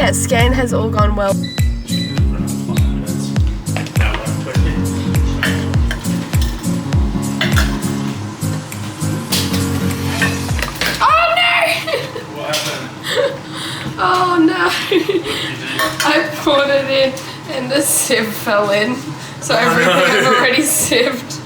Yeah, scan has all gone well. Oh no! I poured it in and the sieve fell in. So everything I've already sieved.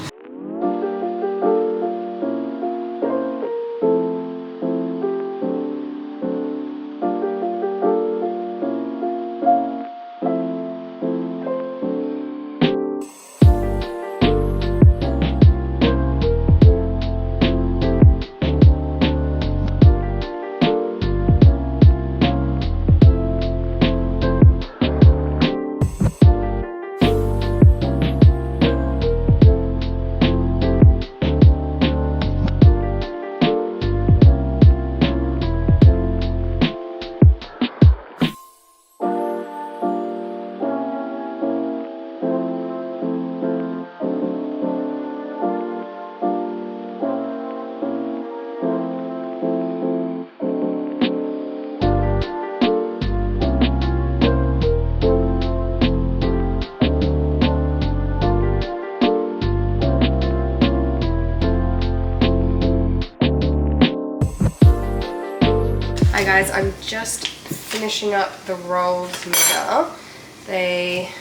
Hi guys, I'm just finishing up the rolls now. They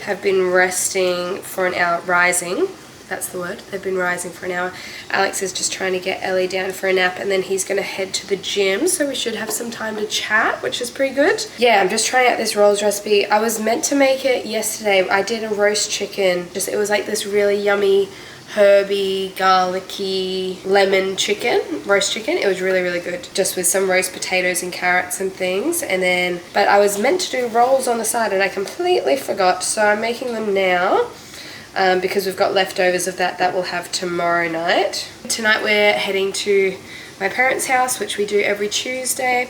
have been resting for an hour, rising, that's the word. They've been rising for an hour. Alex is just trying to get Ellie down for a nap and then he's gonna head to the gym, so we should have some time to chat, which is pretty good. Yeah, I'm just trying out this rolls recipe. I was meant to make it yesterday. I did a roast chicken. It was like this really yummy herby, garlicky, lemon chicken, roast chicken. It was really, really good. Just with some roast potatoes and carrots and things. And then, but I was meant to do rolls on the side and I completely forgot. So I'm making them now because we've got leftovers of that we'll have tomorrow night. Tonight we're heading to my parents' house, which we do every Tuesday.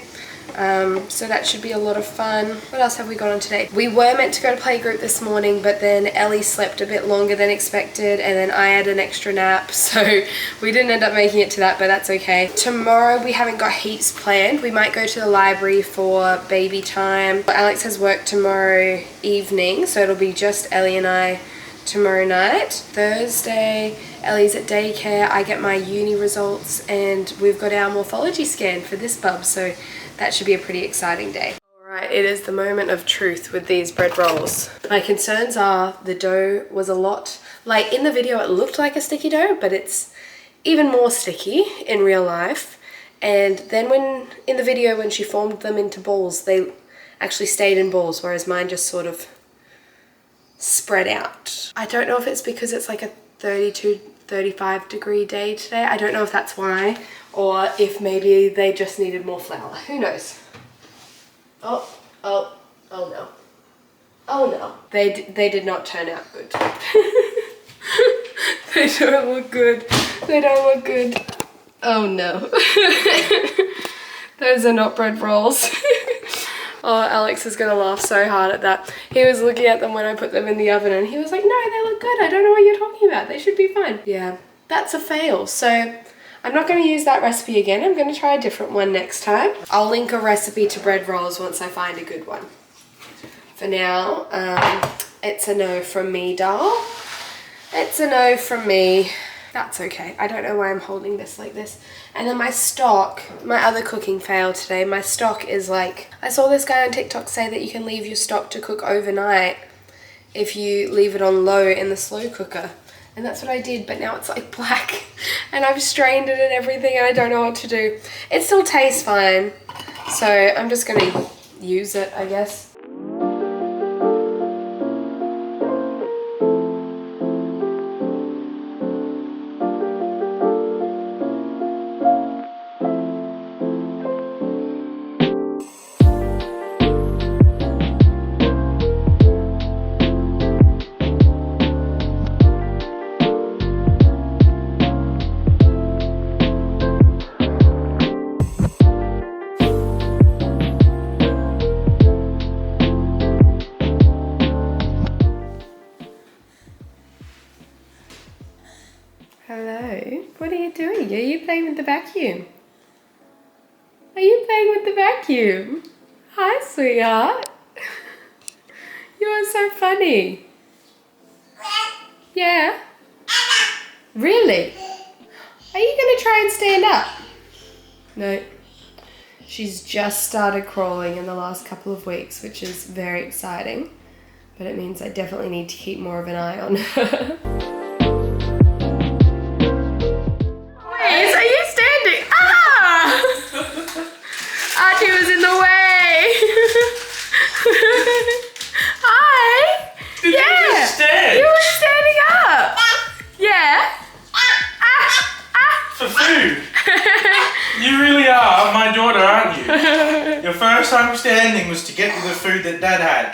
So that should be a lot of fun. What else have we got on today? We were meant to go to playgroup this morning, but then Ellie slept a bit longer than expected and then I had an extra nap, so we didn't end up making it to that, but that's okay. Tomorrow we haven't got heaps planned. We might go to the library for baby time. Alex has work tomorrow evening, so it'll be just Ellie and I tomorrow night. Thursday, Ellie's at daycare, I get my uni results, and we've got our morphology scan for this bub, so that should be a pretty exciting day. Alright, it is the moment of truth with these bread rolls. My concerns are the dough was a lot, like in the video it looked like a sticky dough, but it's even more sticky in real life. And then in the video when she formed them into balls, they actually stayed in balls, whereas mine just sort of spread out. I don't know if it's because it's like a 32, 35 degree day today. I don't know if that's why, or if maybe they just needed more flour. Who knows? Oh no. Oh no. They did not turn out good. They don't look good. They don't look good. Oh no. Those are not bread rolls. Oh, Alex is gonna laugh so hard at that. He was looking at them when I put them in the oven and he was like, no, they look good. I don't know what you're talking about. They should be fine. Yeah, that's a fail. So I'm not gonna use that recipe again. I'm gonna try a different one next time. I'll link a recipe to bread rolls once I find a good one. For now, it's a no from me, doll. It's a no from me. That's okay. I don't know why I'm holding this like this. And then my stock, my other cooking fail today, my stock is like, I saw this guy on TikTok say that you can leave your stock to cook overnight if you leave it on low in the slow cooker. And that's what I did, but now it's like black and I've strained it and everything and I don't know what to do. It still tastes fine, so I'm just gonna use it, I guess. Hello, what are you doing? Are you playing with the vacuum? Are you playing with the vacuum? Hi, sweetheart. You are so funny. Yeah? Really? Are you going to try and stand up? No. She's just started crawling in the last couple of weeks, which is very exciting. But it means I definitely need to keep more of an eye on her. Wait, are you standing? Ah! Archie was in the way. Hi. Did you just stand? You were standing up. Yeah. For food. You really are my daughter, aren't you? Your first time standing was to get to the food that Dad had.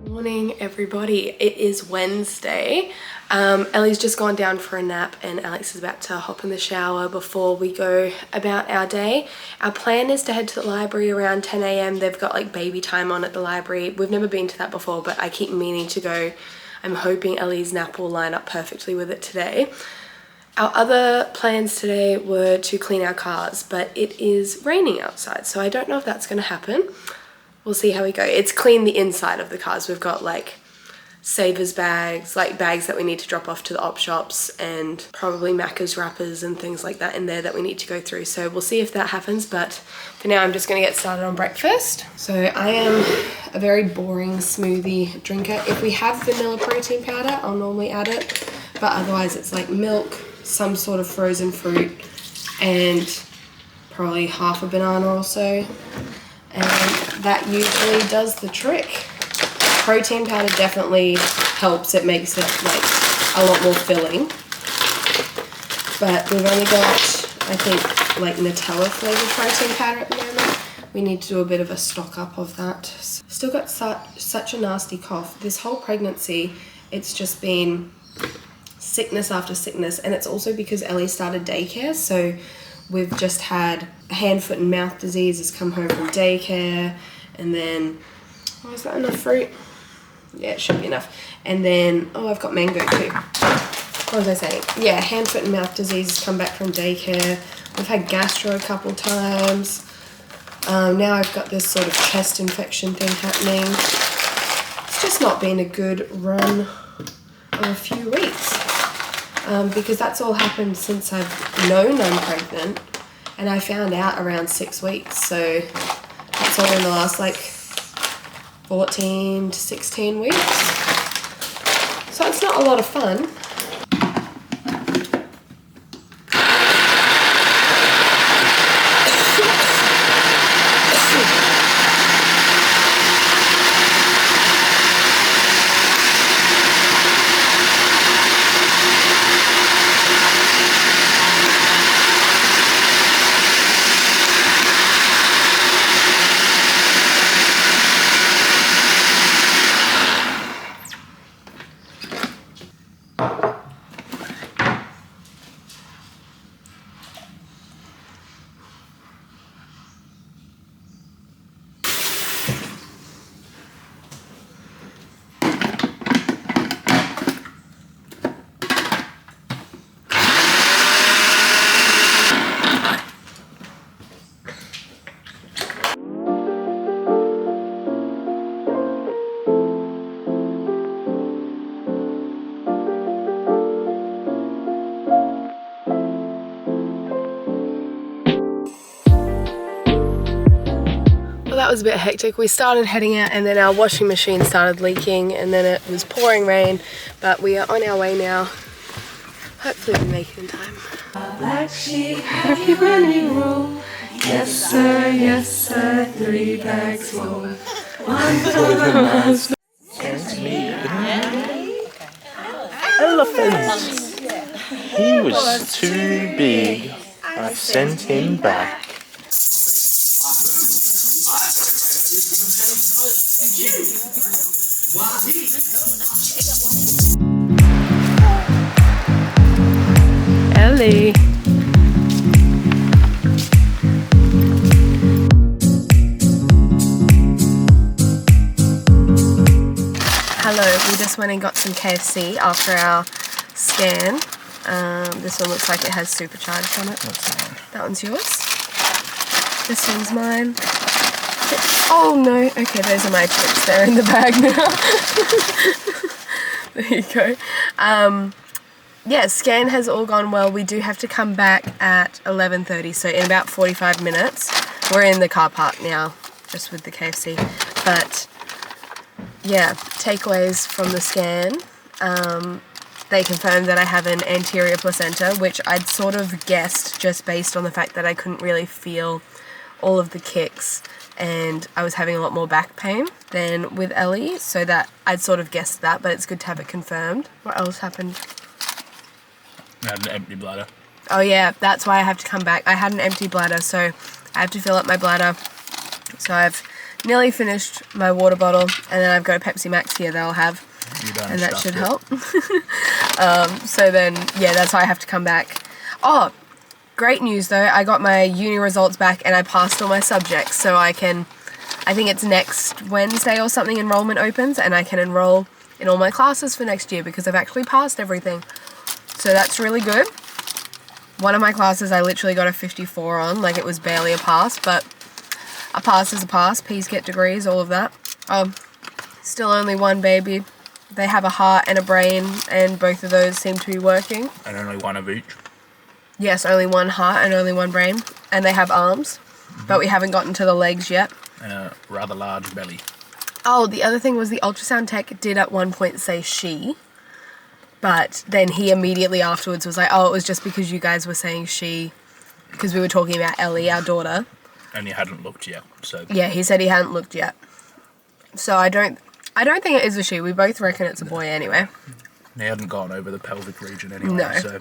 Morning, everybody. It is Wednesday. Ellie's just gone down for a nap and Alex is about to hop in the shower before we go about our day. Our plan is to head to the library around 10 a.m. They've got like baby time on at the library. We've never been to that before, but I keep meaning to go. I'm hoping Ellie's nap will line up perfectly with it today. Our other plans today were to clean our cars, but it is raining outside, so I don't know if that's going to happen. We'll see how we go. It's clean the inside of the cars. We've got like savers bags, like bags that we need to drop off to the op shops, and probably Macca's wrappers and things like that in there that we need to go through. So we'll see if that happens, but for now I'm just gonna get started on breakfast. So I am a very boring smoothie drinker. If we have vanilla protein powder, I'll normally add it, but otherwise it's like milk, some sort of frozen fruit, and probably half a banana or so. And that usually does the trick. Protein powder definitely helps. It makes it like a lot more filling. But we've only got, I think, like Nutella flavored protein powder at the moment. We need to do a bit of a stock up of that. Still got such a nasty cough. This whole pregnancy, it's just been sickness after sickness. And it's also because Ellie started daycare. So we've just had hand, foot and mouth disease has come home from daycare, and then, oh, is that enough fruit? Yeah, it should be enough. And then, oh, I've got mango too. What was I saying? Yeah, hand, foot and mouth disease has come back from daycare. We've had gastro a couple times. Now I've got this sort of chest infection thing happening. It's just not been a good run of a few weeks. Because that's all happened since I've known I'm pregnant, and I found out around 6 weeks, so that's all in the last like 14 to 16 weeks. So it's not a lot of fun. That was a bit hectic. We started heading out and then our washing machine started leaking and then it was pouring rain, but we are on our way now. Hopefully we make it in time. Black sheep, happy running room. Yes sir, 3 bags full. One for the master. Elephant. He was too big. I sent him back. Ellie. Hello, we just went and got some KFC after our scan. This one looks like it has supercharged on it. What's that one? That one's yours. This one's mine. Oh no, okay, those are my chips. They're in the bag now. There you go. Yeah, scan has all gone well. We do have to come back at 11:30, so in about 45 minutes. We're in the car park now, just with the KFC. But yeah, takeaways from the scan. They confirmed that I have an anterior placenta, which I'd sort of guessed just based on the fact that I couldn't really feel all of the kicks and I was having a lot more back pain than with Ellie, so that I'd sort of guessed that, but it's good to have it confirmed. What else happened? I had an empty bladder. Oh yeah, that's why I have to come back. I had an empty bladder, so I have to fill up my bladder. So I've nearly finished my water bottle, and then I've got a Pepsi Max here that I'll have, and that should help. So then, yeah, that's why I have to come back. Oh, great news though, I got my uni results back and I passed all my subjects, so I think it's next Wednesday or something enrollment opens, and I can enroll in all my classes for next year because I've actually passed everything. So that's really good. One of my classes I literally got a 54 on, like it was barely a pass, but a pass is a pass. P's get degrees, all of that. Still only one baby. They have a heart and a brain, and both of those seem to be working. And only one of each. Yes, only one heart and only one brain. And they have arms, but we haven't gotten to the legs yet. And a rather large belly. Oh, the other thing was the ultrasound tech did at one point say she, but then he immediately afterwards was like, oh, it was just because you guys were saying she, because we were talking about Ellie, our daughter. And he hadn't looked yet, so... Yeah, he said he hadn't looked yet. So I don't think it is a she. We both reckon it's a boy anyway. He hadn't gone over the pelvic region anyway, No. So...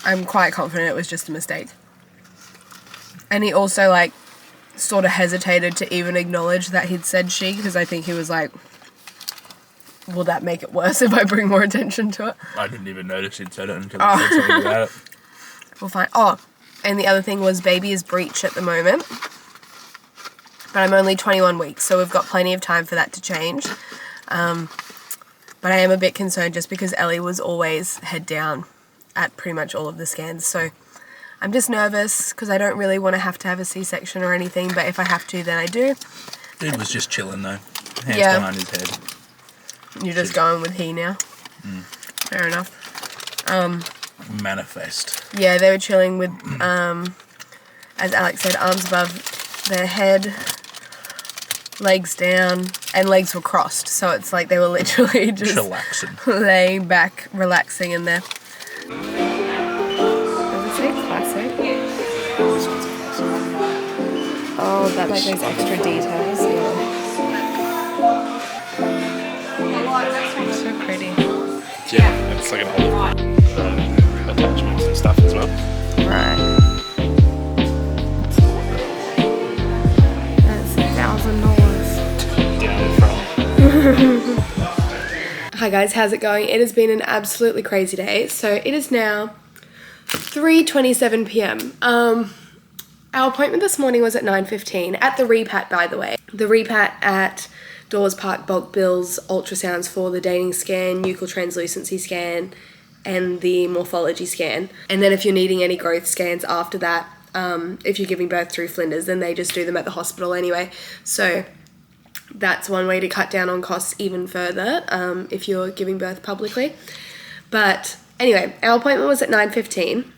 I'm quite confident it was just a mistake. And he also, like, sort of hesitated to even acknowledge that he'd said she, because I think he was like, will that make it worse if I bring more attention to it? I didn't even notice he'd said it until he said something about it. We'll find... Oh, and the other thing was baby is breech at the moment. But I'm only 21 weeks, so we've got plenty of time for that to change. But I am a bit concerned just because Ellie was always head down at pretty much all of the scans. So I'm just nervous because I don't really want to have a C-section or anything, but if I have to, then I do. Dude was just chilling though. Hands Yeah. behind his head. You're just going with he now? Fair enough. Manifest. Yeah, they were chilling with, as Alex said, arms above their head, legs down, and legs were crossed. So it's like they were literally just Chillaxing. laying back, relaxing in there. Does it say classic? Oh, that like those extra details. Yeah. So pretty. Yeah, it's like an old attachments and stuff as well. Right. That's $1,000. Down from. Hi guys, how's it going? It has been an absolutely crazy day. So it is now 3:27 p.m. Our appointment this morning was at 9:15 at the repat, by the way. The repat at Dawes Park Bulk bills ultrasounds for the dating scan, nuchal translucency scan, and the morphology scan. And then if you're needing any growth scans after that, if you're giving birth through Flinders, then they just do them at the hospital anyway. So that's one way to cut down on costs even further if you're giving birth publicly. But anyway, our appointment was at 9:15.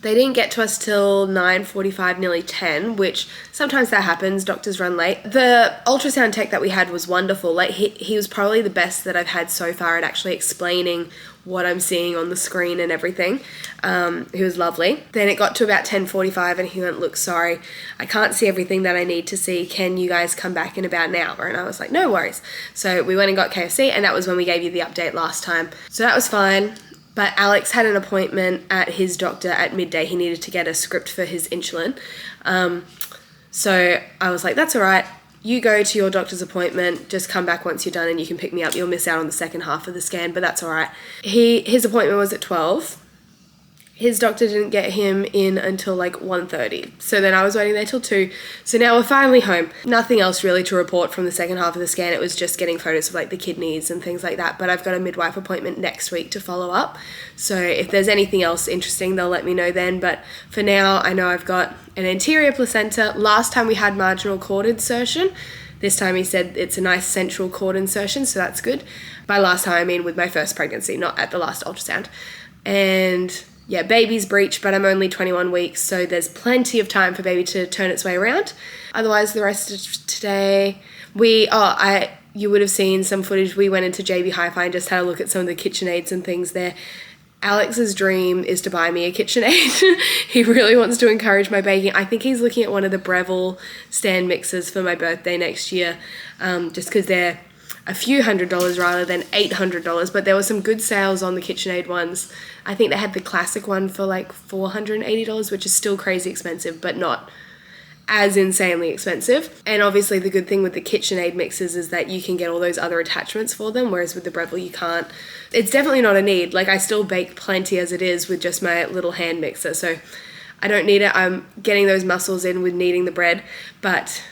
They didn't get to us till 9:45, nearly 10, which sometimes that happens. Doctors run late. The ultrasound tech that we had was wonderful. Like he was probably the best that I've had so far at actually explaining what I'm seeing on the screen and everything. He was lovely. Then it got to about 10:45 and he went, look, sorry, I can't see everything that I need to see. Can you guys come back in about an hour? And I was like, no worries. So we went and got KFC, and that was when we gave you the update last time. So that was fine. But Alex had an appointment at his doctor at midday. He needed to get a script for his insulin. So I was like, that's all right. You go to your doctor's appointment, just come back once you're done and you can pick me up. You'll miss out on the second half of the scan, but that's all right. His appointment was at 12. his doctor didn't get him in until like 1:30. So then I was waiting there till 2. So now we're finally home. Nothing else really to report from the second half of the scan. It was just getting photos of like the kidneys and things like that. But I've got a midwife appointment next week to follow up. So if there's anything else interesting, they'll let me know then. But for now, I know I've got an anterior placenta. Last time we had marginal cord insertion. This time he said it's a nice central cord insertion, so that's good. By last time, I mean with my first pregnancy, not at the last ultrasound. And yeah, baby's breech, but I'm only 21 weeks, so there's plenty of time for baby to turn its way around. Otherwise, the rest of today, you would have seen some footage. We went into JB Hi-Fi and just had a look at some of the KitchenAids and things there. Alex's dream is to buy me a KitchenAid. He really wants to encourage my baking. I think he's looking at one of the Breville stand mixers for my birthday next year, just because they're a few $100s rather than $800, but there were some good sales on the KitchenAid ones. I think they had the classic one for like $480, which is still crazy expensive, but not as insanely expensive. And obviously the good thing with the KitchenAid mixers is that you can get all those other attachments for them, whereas with the Breville you can't. It's definitely not a need. Like I still bake plenty as it is with just my little hand mixer, so I don't need it. I'm getting those muscles in with kneading the bread, but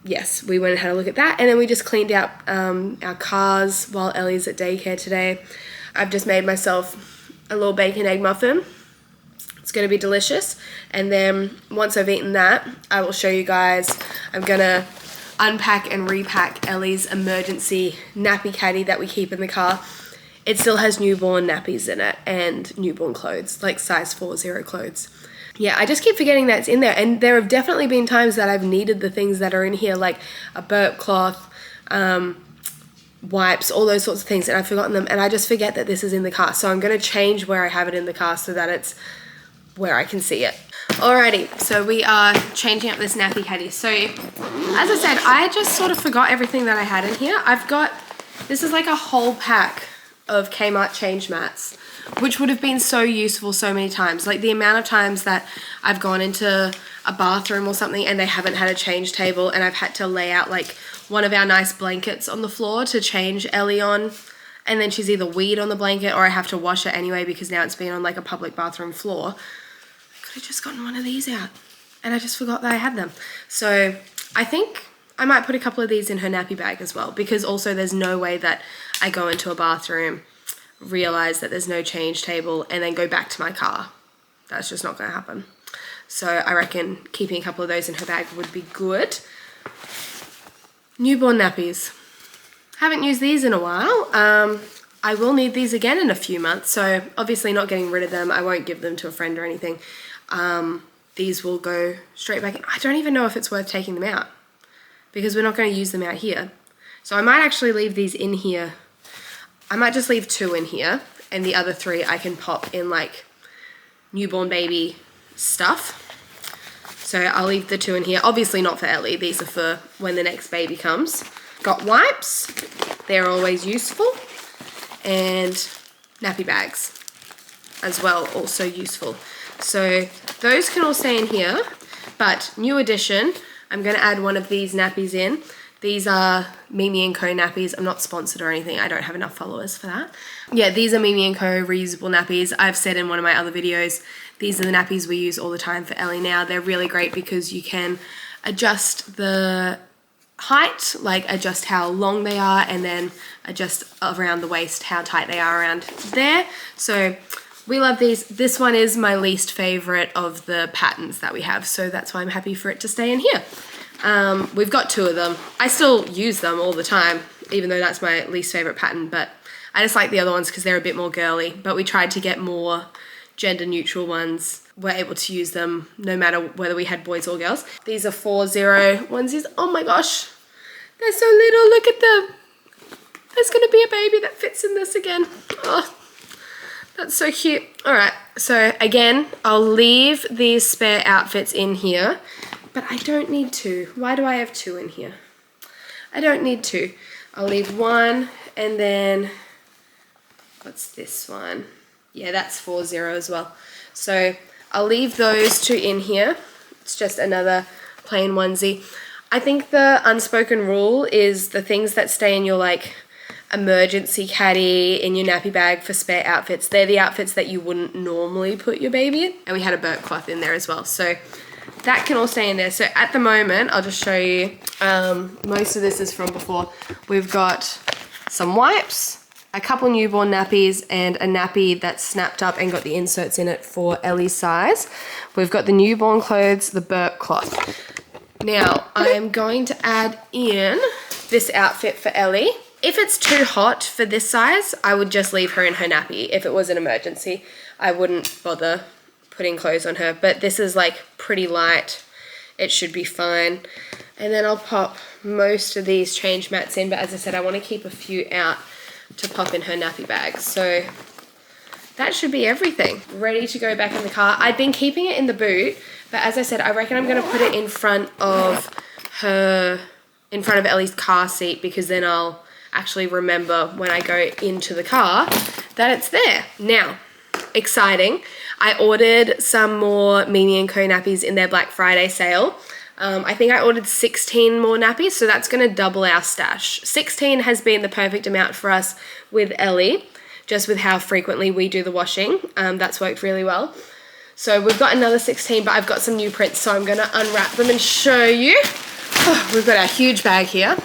yes, we went and had a look at that, and then we just cleaned out our cars while Ellie's at daycare today. I've just made myself a little bacon egg muffin. It's going to be delicious, and then once I've eaten that, I will show you guys. I'm going to unpack and repack Ellie's emergency nappy caddy that we keep in the car. It still has newborn nappies in it and newborn clothes, like size 4-0 clothes. Yeah, I just keep forgetting that it's in there, and there have definitely been times that I've needed the things that are in here, like a burp cloth, wipes, all those sorts of things, and I've forgotten them, and I just forget that this is in the car. So I'm going to change where I have it in the car so that it's where I can see it. Alrighty, so we are changing up this nappy caddy. So as I said, I just sort of forgot everything that I had in here. This is like a whole pack of Kmart change mats, which would have been so useful so many times. Like the amount of times that I've gone into a bathroom or something and they haven't had a change table, and I've had to lay out like one of our nice blankets on the floor to change Ellie on, and then she's either weed on the blanket or I have to wash it anyway because now it's been on like a public bathroom floor. I could have just gotten one of these out, and I just forgot that I had them. So I think I might put a couple of these in her nappy bag as well, because also there's no way that I go into a bathroom, realize that there's no change table, and then go back to my car. That's just not going to happen. So I reckon keeping a couple of those in her bag would be good. Newborn nappies. Haven't used these in a while. I will need these again in a few months, so obviously not getting rid of them. I won't give them to a friend or anything. These will go straight back in. I don't even know if it's worth taking them out because we're not going to use them out here. So I might actually leave these in here. I might just leave 2 in here, and the other 3 I can pop in like newborn baby stuff. So I'll leave the 2 in here. Obviously not for Ellie. These are for when the next baby comes. Got wipes. They're always useful. And nappy bags as well, also useful. So those can all stay in here, but new addition, I'm going to add one of these nappies in. These are Mimi & Co nappies. I'm not sponsored or anything. I don't have enough followers for that. Yeah, these are Mimi & Co reusable nappies. I've said in one of my other videos, these are the nappies we use all the time for Ellie now. They're really great because you can adjust the height, like adjust how long they are, and then adjust around the waist how tight they are around there. So we love these. This one is my least favorite of the patterns that we have, so that's why I'm happy for it to stay in here. We've got 2 of them. I still use them all the time, even though that's my least favorite pattern, but I just like the other ones because they're a bit more girly. But we tried to get more gender neutral ones. We're able to use them no matter whether we had boys or girls. These are 4-0 onesies. Oh my gosh, they're so little. Look at them. There's gonna be a baby that fits in this again. Oh, that's so cute. All right, so again, I'll leave these spare outfits in here, but I don't need 2. Why do I have 2 in here? I don't need 2. I'll leave 1, and then, what's this one? Yeah, that's 4-0 as well. So I'll leave those 2 in here. It's just another plain onesie. I think the unspoken rule is the things that stay in your like emergency caddy in your nappy bag for spare outfits. They're the outfits that you wouldn't normally put your baby in. And we had a burp cloth in there as well. So that can all stay in there. So at the moment, I'll just show you, most of this is from before. We've got some wipes, a couple newborn nappies, and a nappy that's snapped up and got the inserts in it for Ellie's size. We've got the newborn clothes, the burp cloth. Now, I am going to add in this outfit for Ellie. If it's too hot for this size, I would just leave her in her nappy. If it was an emergency, I wouldn't bother putting clothes on her. But this is like pretty light. It should be fine. And then I'll pop most of these change mats in. But as I said, I want to keep a few out to pop in her nappy bag. So that should be everything. Ready to go back in the car. I'd been keeping it in the boot. But as I said, I reckon I'm going to put it in front of Ellie's car seat, because then I'll actually remember when I go into the car that it's there. Now, exciting. I ordered some more Mimi & Co nappies in their Black Friday sale. I think I ordered 16 more nappies, so that's going to double our stash. 16 has been the perfect amount for us with Ellie, just with how frequently we do the washing. That's worked really well. So we've got another 16, but I've got some new prints, so I'm going to unwrap them and show you. We've got our huge bag here.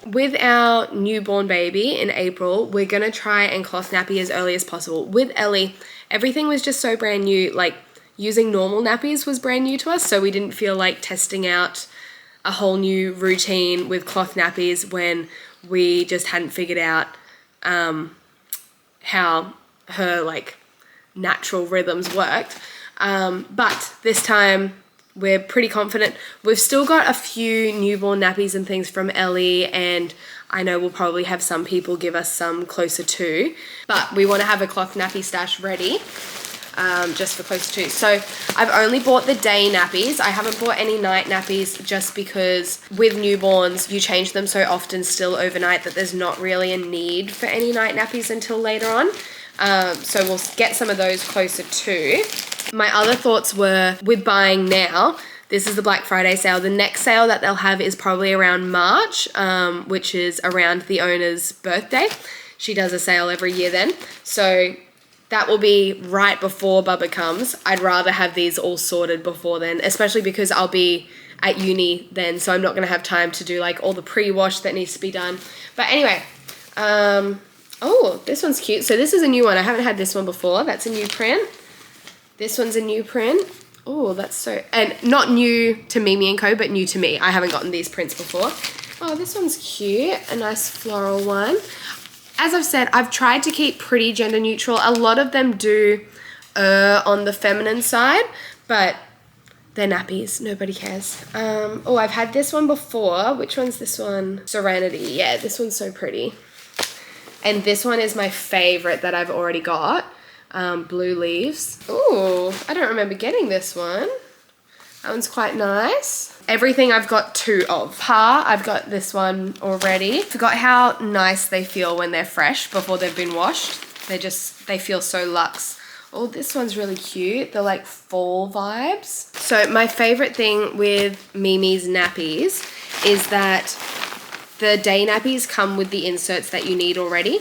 With our newborn baby in April, we're going to try and cloth nappy as early as possible. With Ellie, everything was just so brand new. Like, using normal nappies was brand new to us, so we didn't feel like testing out a whole new routine with cloth nappies when we just hadn't figured out how her, like, natural rhythms worked. But this time we're pretty confident. We've still got a few newborn nappies and things from Ellie, and I know we'll probably have some people give us some closer to, but we want to have a cloth nappy stash ready just for closer to. So I've only bought the day nappies. I haven't bought any night nappies, just because with newborns you change them so often still overnight that there's not really a need for any night nappies until later on. So we'll get some of those closer to. My other thoughts were, with buying now, this is the Black Friday sale. The next sale that they'll have is probably around March, which is around the owner's birthday. She does a sale every year then. So that will be right before Bubba comes. I'd rather have these all sorted before then, especially because I'll be at uni then, so I'm not going to have time to do like all the pre-wash that needs to be done. But anyway, oh, this one's cute. So this is a new one. I haven't had this one before. That's a new print. This one's a new print. Oh, that's so... And not new to Mimi & Co, but new to me. I haven't gotten these prints before. Oh, this one's cute. A nice floral one. As I've said, I've tried to keep pretty gender neutral. A lot of them do on the feminine side, but they're nappies. Nobody cares. Oh, I've had this one before. Which one's this one? Serenity. Yeah, this one's so pretty. And this one is my favorite that I've already got. Blue leaves. Ooh, I don't remember getting this one. That one's quite nice. Everything I've got two of. I've got this one already. Forgot how nice they feel when they're fresh before they've been washed. They feel so luxe. Oh, this one's really cute. They're like fall vibes. So my favorite thing with Mimi's nappies is that the day nappies come with the inserts that you need already.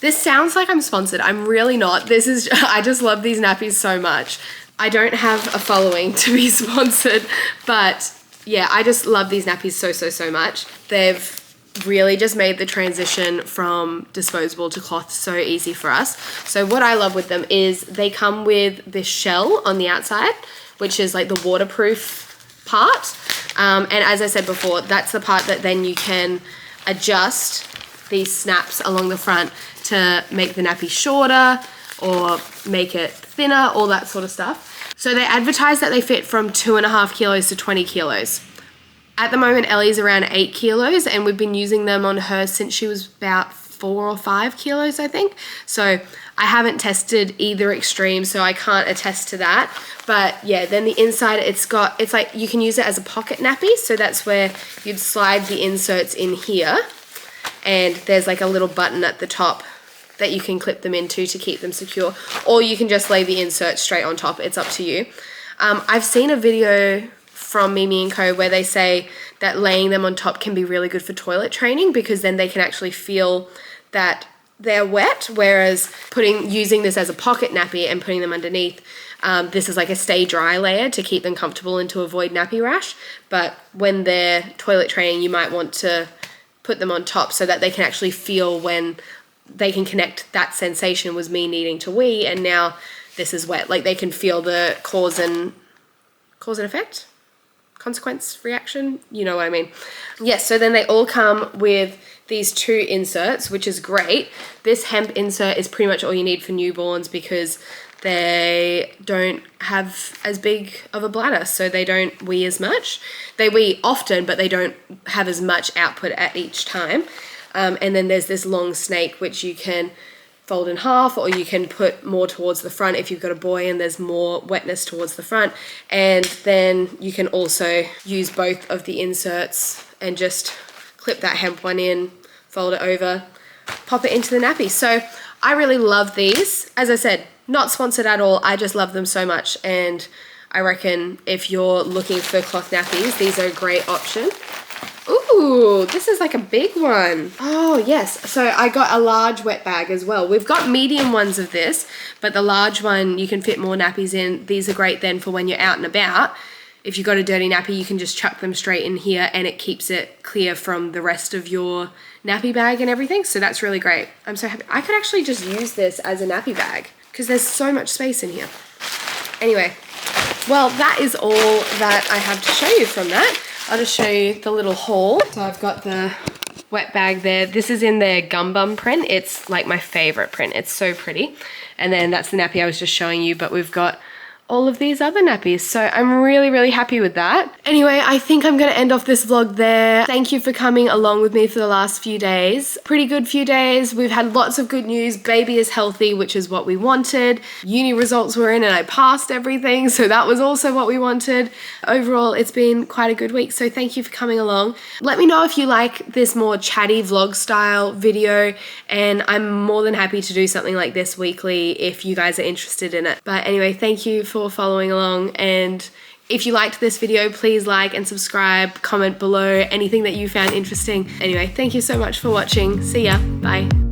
This sounds like I'm sponsored. I'm really not. I just love these nappies so much. I don't have a following to be sponsored, but yeah, I just love these nappies so much. They've really just made the transition from disposable to cloth so easy for us. So what I love with them is they come with this shell on the outside, which is like the waterproof part. And as I said before, that's the part that then you can adjust these snaps along the front to make the nappy shorter or make it thinner, all that sort of stuff. So they advertise that they fit from 2.5 kilos to 20 kilos. At the moment, Ellie's around 8 kilos, and we've been using them on her since she was about 4 or 5 kilos, I think. So I haven't tested either extreme, so I can't attest to that. But yeah, then the inside, it's like you can use it as a pocket nappy. So that's where you'd slide the inserts in here, and there's like a little button at the top that you can clip them into to keep them secure, or you can just lay the insert straight on top. It's up to you. I've seen a video from Mimi & Co where they say that laying them on top can be really good for toilet training, because then they can actually feel that they're wet, whereas using this as a pocket nappy and putting them underneath, this is like a stay dry layer to keep them comfortable and to avoid nappy rash. But when they're toilet training, you might want to put them on top so that they can actually feel when they can connect that sensation was me needing to wee and now this is wet. Like they can feel the cause and effect, consequence, reaction, you know what I mean. Yes, so then they all come with these 2 inserts, which is great. This hemp insert is pretty much all you need for newborns because they don't have as big of a bladder, so they don't wee as much. They wee often, but they don't have as much output at each time. And then there's this long snake, which you can fold in half, or you can put more towards the front if you've got a boy and there's more wetness towards the front. And then you can also use both of the inserts and just clip that hemp one in, fold it over, pop it into the nappy. So I really love these. As I said, not sponsored at all. I just love them so much. And I reckon if you're looking for cloth nappies, these are a great option. Ooh, this is like a big one. Oh yes, so I got a large wet bag as well. We've got medium ones of this, but the large one you can fit more nappies in. These are great then for when you're out and about. If you've got a dirty nappy, you can just chuck them straight in here and it keeps it clear from the rest of your nappy bag and everything. So that's really great. I'm so happy. I could actually just use this as a nappy bag because there's so much space in here. Anyway, well, that is all that I have to show you from that. I'll just show you the little haul. So I've got the wet bag there. This is in their Gum Bum print. It's like my favorite print. It's so pretty. And then that's the nappy I was just showing you, but we've got all of these other nappies. So I'm really, really happy with that. Anyway, I think I'm gonna end off this vlog there. Thank you for coming along with me for the last few days. Pretty good few days. We've had lots of good news. Baby is healthy, which is what we wanted. Uni results were in and I passed everything, so that was also what we wanted. Overall, it's been quite a good week, so thank you for coming along. Let me know if you like this more chatty vlog style video, and I'm more than happy to do something like this weekly if you guys are interested in it. But anyway, thank you for following along, and if you liked this video, please like and subscribe, comment below anything that you found interesting. Anyway, thank you so much for watching. See ya. Bye.